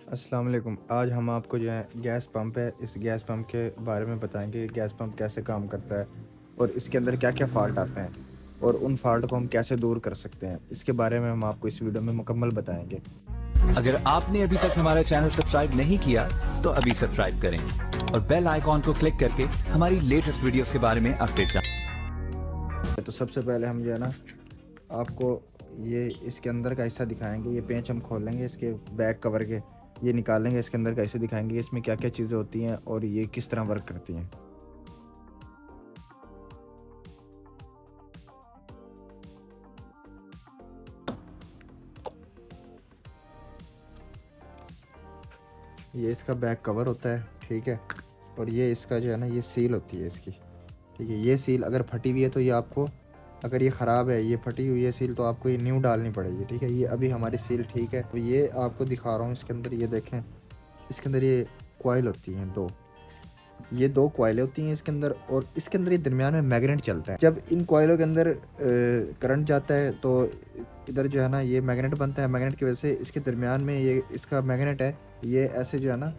अस्सलाम वालेकुम। आज हम आपको जो है गैस पंप है, इस गैस पंप के बारे में बताएँगे। गैस पंप कैसे काम करता है और इसके अंदर क्या-क्या फ़ॉल्ट आते हैं और उन फ़ॉल्ट को हम कैसे दूर कर सकते हैं। इसके बारे में हम आपको इस वीडियो में मुकम्मल बताएँगे। अगर आपने अभी तक हमारा चैनल सब्सक्राइब नहीं किया तो अभी सब्सक्राइब करें और बेल आइकॉन को क्लिक करके हमारी लेटेस्ट वीडियोस के बारे में अपडेट जानें। तो सबसे पहले हम जो है ना आपको ये इसके अंदर का हिस्सा दिखाएँगे। ये पेंच हम खोलेंगे इसके बैक कवर के, ये निकालेंगे, इसके अंदर का हिस्सा दिखाएँगे इसमें क्या-क्या चीज़ें होती हैं और ये किस तरह वर्क करती हैं। ये इसका बैक कवर होता है, ठीक है? और ये इसका जो है ना ये सील होती है इसकी, ठीक है? ये सील अगर फटी हुई है तो ये आपको, अगर ये ख़राब है, ये फटी हुई है सील, तो आपको ये न्यू डालनी पड़ेगी, ठीक है? ये अभी हमारी सील ठीक है। तो ये आपको दिखा रहा हूँ इसके अंदर, ये देखें, इसके अंदर ये कॉइल होती हैं 2, ये 2 कॉइलें होती हैं इसके अंदर और इसके अंदर ये दरमियान में मैग्नेट चलता है। जब इन कॉइलों के अंदर करंट जाता है तो इधर जो है ना ये मैग्नेट बनता है। मैग्नेट की वजह से इसके दरमियान में ये इसका मैग्नेट है, ये ऐसे जो है ना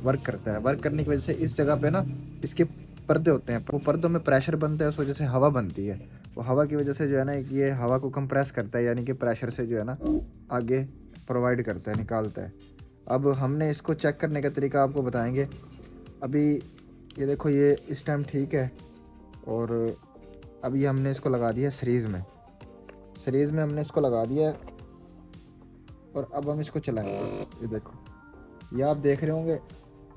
वर्क करता है। वर्क करने की वजह से इस जगह पे ना इसके पर्दे होते हैं, वो पर्दों में प्रेशर बनता है, उस वजह से हवा बनती है। वो हवा की वजह से जो है ना ये हवा को कंप्रेस करता है, यानी कि प्रेशर से जो है ना आगे प्रोवाइड करता है, निकालता है। अब हमने इसको चेक करने का तरीका आपको बताएंगे। अभी ये देखो, ये इस टाइम ठीक है और अभी हमने इसको लगा दिया सीरीज़ में। सीरीज़ में हमने इसको लगा दिया है और अब हम इसको चलाएंगे। ये देखो, ये आप देख रहे होंगे,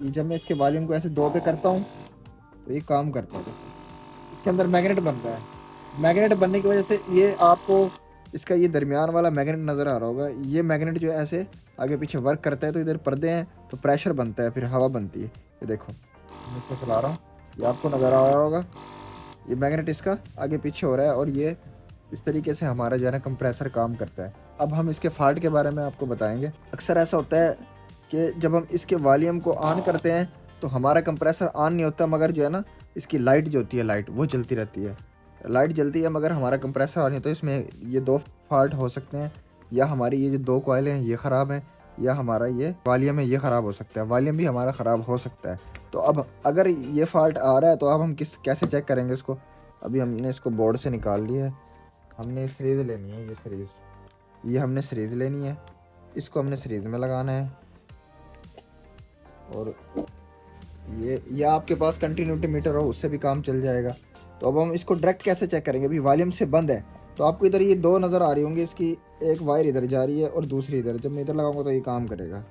ये जब मैं इसके वॉल्यूम को ऐसे 2 पे करता हूँ तो ये काम करता है। इसके अंदर मैग्नेट बनता है। मैग्नेट बनने की वजह से ये आपको इसका ये दरमियान वाला मैग्नेट नज़र आ रहा होगा। ये मैग्नेट जो है ऐसे आगे पीछे वर्क करता है, तो इधर पर्दे हैं तो प्रेशर बनता है, फिर हवा बनती है। ये देखो, मैं इसको चला रहा हूँ, ये आपको नज़र आ रहा होगा, ये मैग्नेट इसका आगे पीछे हो रहा है और ये इस तरीके से हमारा जो है ना कंप्रेसर काम करता है। अब हम इसके फॉल्ट के बारे में आपको बताएंगे। अक्सर ऐसा होता है कि जब हम इसके वॉल्यूम को ऑन करते हैं तो हमारा कंप्रेसर ऑन नहीं होता, मगर जो है ना इसकी लाइट जो होती है, लाइट वो जलती रहती है। लाइट जलती है मगर हमारा कंप्रेसर ऑन नहीं होता। इसमें ये 2 फॉल्ट हो सकते हैं, या हमारी ये जो 2 कॉइल हैं ये ख़राब हैं, या हमारा ये वॉल्यूम है ये ख़राब हो सकता है। वॉल्यूम भी हमारा ख़राब हो सकता है। तो अब अगर ये फॉल्ट आ रहा है तो अब हम कैसे चेक करेंगे इसको। अभी हमने इसको बोर्ड से निकाल लिया है। हमने सीरीज़ लेनी है, ये सीरीज़, ये हमने सीरीज़ लेनी है, इसको हमने सीरीज़ में लगाना है। और ये आपके पास कंटिन्यूटी मीटर हो उससे भी काम चल जाएगा। तो अब हम इसको डायरेक्ट कैसे चेक करेंगे। अभी वॉल्यूम से बंद है तो आपको इधर ये 2 नज़र आ रही होंगी, इसकी एक वायर इधर जा रही है और दूसरी इधर। जब मैं इधर लगाऊंगा तो ये काम करेगा।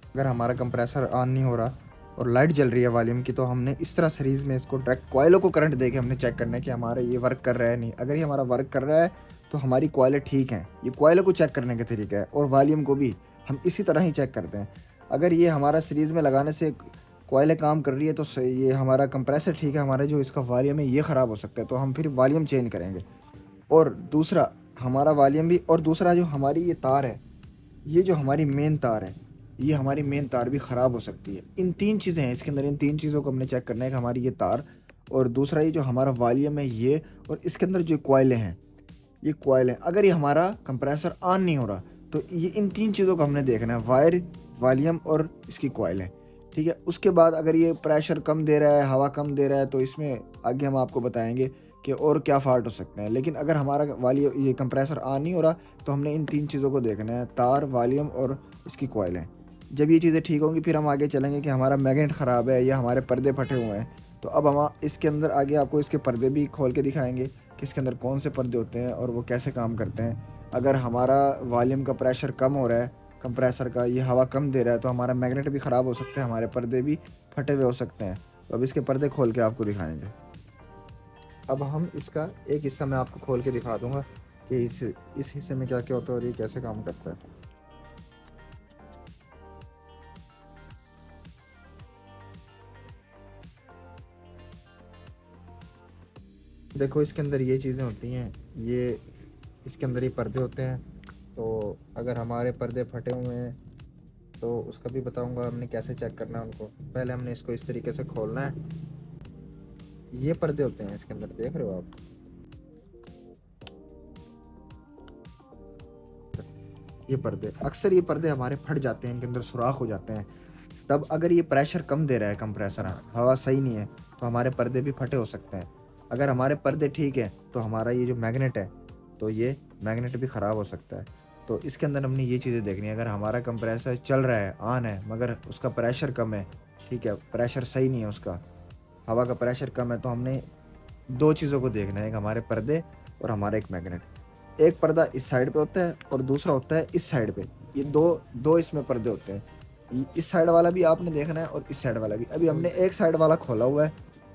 अगर हमारा कंप्रेसर ऑन नहीं हो रहा और लाइट जल रही है वॉल्यूम की, तो हमने इस तरह सीरीज़ में इसको डायरेक्ट कॉइलों को करंट दे के हमने चेक करना है कि हमारा ये वर्क कर रहा है नहीं। अगर ये हमारा वर्क कर रहा है तो हमारी कॉइलें ठीक हैं। ये कॉइलों को चेक करने का तरीका है और वॉल्यूम को भी हम इसी तरह ही चेक करते हैं। अगर ये हमारा सीरीज़ में लगाने से कॉइलें काम कर रही है तो ये हमारा कंप्रेसर ठीक है, हमारा जो इसका वॉल्यूम है ये ख़राब हो सकता है, तो हम फिर वॉल्यूम चेंज करेंगे। और दूसरा हमारा वॉल्यूम भी, और दूसरा जो हमारी ये तार है, ये जो हमारी मेन तार है, ये हमारी मेन तार भी ख़राब हो सकती है। इन 3 चीज़ें हैं इसके अंदर, इन 3 चीज़ों को हमने चेक करना है कि हमारी ये तार, और दूसरा ये जो हमारा वॉल्यूम है ये, और इसके अंदर जो कॉइलें हैं, ये कॉइलें, अगर ये हमारा कंप्रेसर ऑन नहीं हो रहा तो ये इन 3 चीज़ों को हमने देखना है, वायर, वॉल्यूम और इसकी कॉइलें, ठीक है। उसके बाद अगर ये प्रेशर कम दे रहा है, हवा कम दे रहा है, तो इसमें आगे हम आपको बताएंगे कि और क्या फॉल्ट हो सकते हैं। लेकिन अगर हमारा ये कंप्रेसर ऑन नहीं हो रहा तो हमने इन 3 चीज़ों को देखना है, तार, वॉल्यूम और इसकी कॉइलें। जब ये चीज़ें ठीक होंगी फिर हम आगे चलेंगे कि हमारा मैग्नेट ख़राब है या हमारे पर्दे फटे हुए हैं। तो अब हम इसके अंदर आगे आपको इसके पर्दे भी खोल के दिखाएंगे कि इसके अंदर कौन से पर्दे होते हैं और वो कैसे काम करते हैं। अगर हमारा वॉल्यूम का प्रेशर कम हो रहा है, कंप्रेसर का ये हवा कम दे रहा है, तो हमारा मैग्नेट भी ख़राब हो सकता है, हमारे पर्दे भी फटे हुए हो सकते हैं। तो अब इसके पर्दे खोल के आपको दिखाएंगे। अब हम इसका एक हिस्सा मैं आपको खोल के दिखा दूंगा कि इस हिस्से में क्या क्या होता है और ये कैसे काम करता है। देखो, इसके अंदर ये चीज़ें होती हैं, ये इसके अंदर ये पर्दे होते हैं। तो अगर हमारे पर्दे फटे हुए हैं तो उसका भी बताऊंगा हमने कैसे चेक करना है उनको। पहले हमने इसको इस तरीके से खोलना है। ये पर्दे होते हैं इसके अंदर, देख रहे हो आप, ये पर्दे, अक्सर ये पर्दे हमारे फट जाते हैं, इनके अंदर सुराख हो जाते हैं। तब अगर ये प्रेशर कम दे रहा है कंप्रेसर, हवा सही नहीं है, तो हमारे पर्दे भी फटे हो सकते हैं। अगर हमारे पर्दे ठीक हैं तो हमारा ये जो मैग्नेट है, तो ये मैग्नेट भी ख़राब हो सकता है। तो इसके अंदर हमने ये चीज़ें देखनी है। अगर हमारा कंप्रेसर चल रहा है, ऑन है, मगर उसका प्रेशर कम है, ठीक है, प्रेशर सही नहीं है उसका, हवा का प्रेशर कम है, तो हमने 2 चीज़ों को देखना है, एक हमारे पर्दे और हमारा एक मैग्नेट। एक पर्दा इस साइड पे होता है और दूसरा होता है इस साइड पे। ये दो इसमें पर्दे होते हैं। इस साइड वाला भी आपने देखना है और इस साइड वाला भी। अभी हमने एक साइड वाला खोला हुआ है,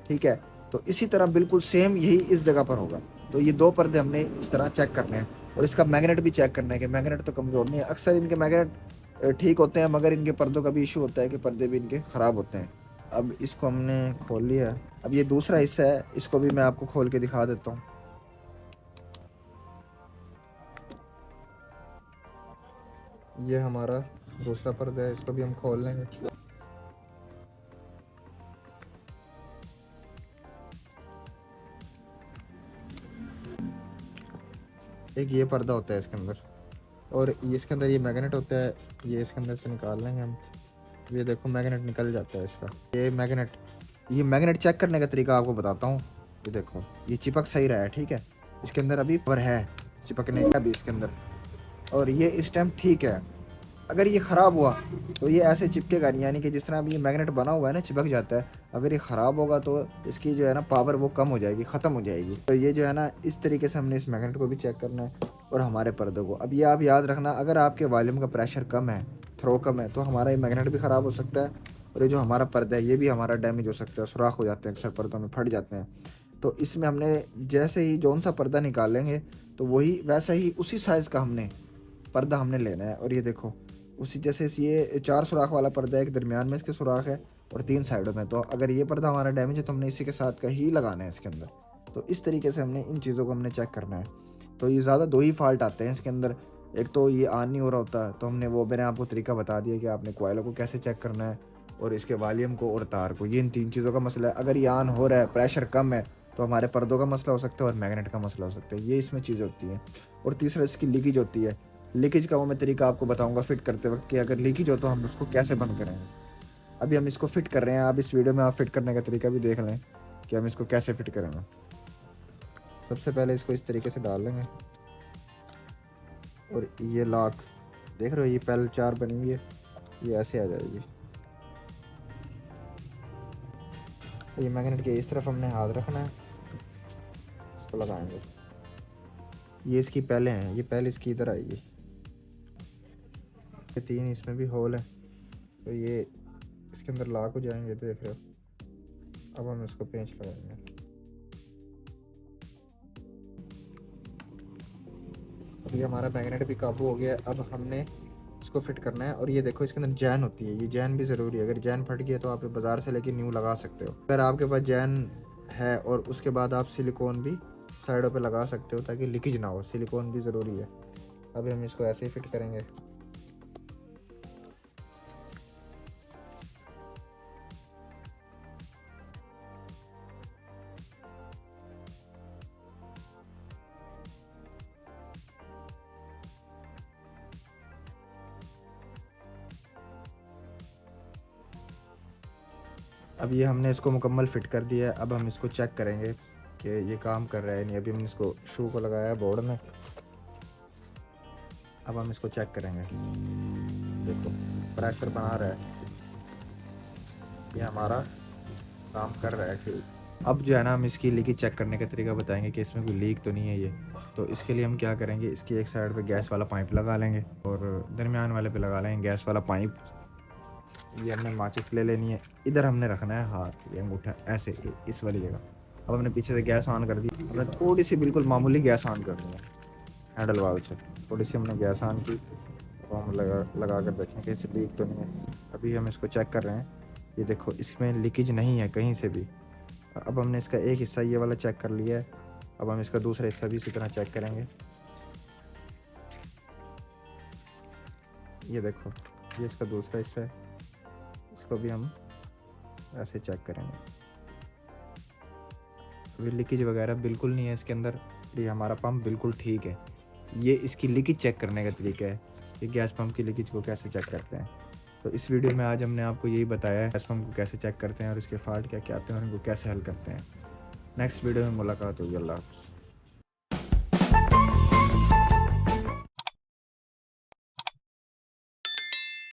ठीक है, तो इसी तरह बिल्कुल सेम यही इस जगह पर होगा। तो ये 2 पर्दे हमने इस तरह चेक करने हैं और इसका मैग्नेट भी चेक करना है कि मैग्नेट तो कमज़ोर नहीं है। अक्सर इनके मैग्नेट ठीक होते हैं, मगर इनके पर्दों का भी इशू होता है कि पर्दे भी इनके ख़राब होते हैं। अब इसको हमने खोल लिया। अब ये दूसरा हिस्सा है, इसको भी मैं आपको खोल के दिखा देता हूँ। ये हमारा दूसरा पर्दा है, इसको भी हम खोल लेंगे। एक ये पर्दा होता है इसके अंदर, और इसके अंदर ये मैग्नेट होता है, ये इसके अंदर से निकाल लेंगे हम। ये देखो मैग्नेट निकल जाता है इसका। ये मैग्नेट चेक करने का तरीका आपको बताता हूँ। ये देखो, ये चिपक सही रहा है, ठीक है, इसके अंदर अभी पर है चिपकने का भी इसके अंदर, और ये इस टाइम ठीक है। अगर ये ख़राब हुआ तो ये ऐसे चिपकेगा नहीं, यानी कि जिस तरह अभी ये मैग्नेट बना हुआ है ना, चिपक जाता है। अगर ये ख़राब होगा तो इसकी जो है ना पावर वो कम हो जाएगी, ख़त्म हो जाएगी। तो ये जो है ना, इस तरीके से हमने इस मैग्नेट को भी चेक करना है और हमारे पर्दों को। अब ये आप याद रखना, अगर आपके वॉल्यूम का प्रेशर कम है, थ्रो कम है, तो हमारा ये मैग्नेट भी ख़राब हो सकता है और ये जो हमारा पर्दा है ये भी हमारा डैमेज हो सकता है, सुराख हो जाते हैं, अक्सर पर्दों में फट जाते हैं। तो इसमें हमने जैसे ही जौन सा पर्दा निकालेंगे तो वही वैसा ही उसी साइज़ का हमने पर्दा हमने लेना है। और ये देखो, उसी जैसे ये 4 सुराख वाला पर्दा है, एक दरमियान में इसके सुराख है और 3 साइडों में। तो अगर ये पर्दा हमारा डैमेज है तो हमने इसी के साथ का ही लगाना है इसके अंदर। तो इस तरीके से हमने इन चीज़ों को हमने चेक करना है। तो ये ज़्यादा 2 ही फॉल्ट आते हैं इसके अंदर। एक तो ये ऑन नहीं हो रहा होता, तो मैंने आपको तरीका बता दिया कि आपने कोयलों को कैसे चेक करना है और इसके वॉल्यूम को और तार को। ये इन 3 चीज़ों का मसला है। अगर ये ऑन हो रहा है, प्रेशर कम है, तो हमारे पर्दों का मसला हो सकता है और मैग्नेट का मसला हो सकता है। ये इसमें चीज़ होती है। और तीसरा इसकी लीकेज होती है। लीकेज का वो मैं तरीका आपको बताऊंगा फिट करते वक्त कि अगर लीकेज हो तो हम उसको कैसे बंद करेंगे। अभी हम इसको फिट कर रहे हैं। आप इस वीडियो में आप फिट करने का तरीका भी देख लें कि हम इसको कैसे फिट करेंगे। सबसे पहले इसको इस तरीके से डाल लेंगे और ये लॉक देख रहे हो, ये पहले 4 बनी हुई है, ये ऐसे आ जाएगी। ये मैग्नेट के इस तरफ हमने हाथ रखना है, इसको लगाएंगे। ये इसकी पहले हैं, ये पहले इसकी इधर आएगी। ये 3 इसमें भी होल है, तो ये इसके अंदर लॉक हो जाएंगे, देख रहे हो। अब हम इसको पेंच लगाएंगे। अब ये हमारा मैग्नेट भी काबू हो गया है। अब हमने इसको फिट करना है। और ये देखो, इसके अंदर जैन होती है, ये जैन भी ज़रूरी है। अगर जैन फट गया तो आप बाज़ार से लेके न्यू लगा सकते हो। अगर आपके पास जैन है और उसके बाद आप सिलिकॉन भी साइडों पे लगा सकते हो ताकि लीकेज ना हो, सिलिकॉन भी ज़रूरी है। अभी हम इसको ऐसे ही फिट करेंगे। अब ये हमने इसको मुकम्मल फिट कर दिया है। अब हम इसको चेक करेंगे कि ये काम कर रहा है नहीं। अभी हमने इसको शू को लगाया है बोर्ड में। अब हम इसको चेक करेंगे। देखो प्रेशर बना रहा है, ये हमारा काम कर रहा है ठीक। अब जो है ना, हम इसकी लीकेज चेक करने का तरीका बताएंगे कि इसमें कोई लीक तो नहीं है ये। तो इसके लिए हम क्या करेंगे, इसकी एक साइड पे गैस वाला पाइप लगा लेंगे और दरमियान वाले पे लगा लेंगे गैस वाला पाइप। ये हमने माचिस ले लेनी है, इधर हमने रखना है हाथ, ये अंगूठा ऐसे इस वाली जगह। अब हमने पीछे से गैस ऑन कर दी। हमने थोड़ी सी बिल्कुल मामूली गैस ऑन करनी है हैंडल वाल से। थोड़ी सी हमने गैस ऑन की। अब हम लगा कर देखें कि इसे लीक तो नहीं है। अभी हम इसको चेक कर रहे हैं। ये देखो, इसमें लीकेज नहीं है कहीं से भी। अब हमने इसका एक हिस्सा ये वाला चेक कर लिया है। अब हम इसका दूसरा हिस्सा भी इसी तरह चेक करेंगे। ये देखो, ये इसका दूसरा हिस्सा है, इसको भी हम ऐसे चेक करेंगे। अभी लीकेज वगैरह बिल्कुल नहीं है इसके अंदर। ये हमारा पंप बिल्कुल ठीक है। ये इसकी लीकेज चेक करने का तरीका है कि गैस पंप की लीकेज को कैसे चेक करते हैं। तो इस वीडियो में आज हमने आपको यही बताया है गैस पंप को कैसे चेक करते हैं और इसके फॉल्ट क्या क्या आते हैं और उनको कैसे हल करते हैं। नेक्स्ट वीडियो में मुलाकात होगी। अल्लाह हाफ़िज़।